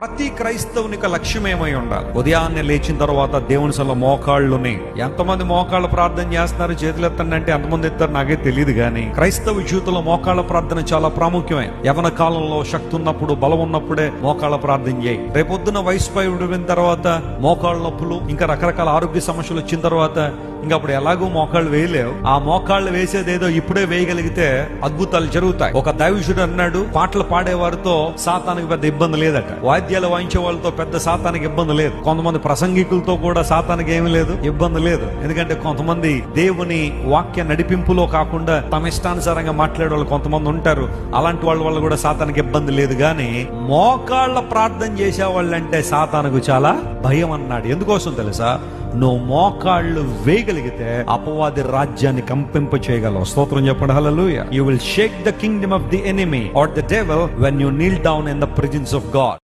ప్రతి క్రైస్తవునికి లక్ష్యం ఏమై ఉండాలి? ఉదయాన్నే లేచిన తర్వాత దేవుని సల మోకాళ్ళుని, ఎంతమంది మోకాళ్ళ ప్రార్థన చేస్తున్నారు చేతులు ఎత్తండి అంటే ఎంతమంది ఎత్తారు నాకే తెలియదు, కానీ క్రైస్తవ జీవితంలో మోకాళ్ళ ప్రార్థన చాలా ప్రాముఖ్యమైన. యవన కాలంలో శక్తి ఉన్నప్పుడు, బలం ఉన్నప్పుడే మోకాళ్ళ ప్రార్థన చేయి. రేపొద్దున వయసు పైన తర్వాత మోకాళ్ళ నొప్పులు, ఇంకా రకరకాల ఆరోగ్య సమస్యలు వచ్చిన తర్వాత ఇంకా అప్పుడు ఎలాగో మోకాళ్ళు వేయలేవు. ఆ మోకాళ్ళు వేసేదేదో ఇప్పుడే వేయగలిగితే అద్భుతాలు జరుగుతాయి. ఒక దైవజుడు అన్నాడు, పాటలు పాడేవారితో సాతానికి పెద్ద ఇబ్బంది లేదట, వాద్యాలు వాయించే వాళ్ళతో పెద్ద సాతానికి ఇబ్బంది లేదు, కొంతమంది ప్రసంగికులతో కూడా సాతానికి ఏమీ లేదు, ఇబ్బంది లేదు. ఎందుకంటే కొంతమంది దేవుని వాక్య నడిపింపులో కాకుండా తమ ఇష్టానుసారంగా మాట్లాడే వాళ్ళు కొంతమంది ఉంటారు. అలాంటి వాళ్ళ వల్ల కూడా సాతానికి ఇబ్బంది లేదు. కానీ మోకాళ్ళ ప్రార్థన చేసే వాళ్ళంటే సాతానుకు చాలా భయం అన్నాడు. ఎందుకోసం తెలుసా? నువ్వు మోకాళ్ళు వేయగలిగితే అపవాది రాజ్యాన్ని కంపింప చేయగలవు. స్తోత్రం చెప్పండి. హల్లెలూయా. You will shake the kingdom of the enemy or the devil when you kneel down in the presence of God.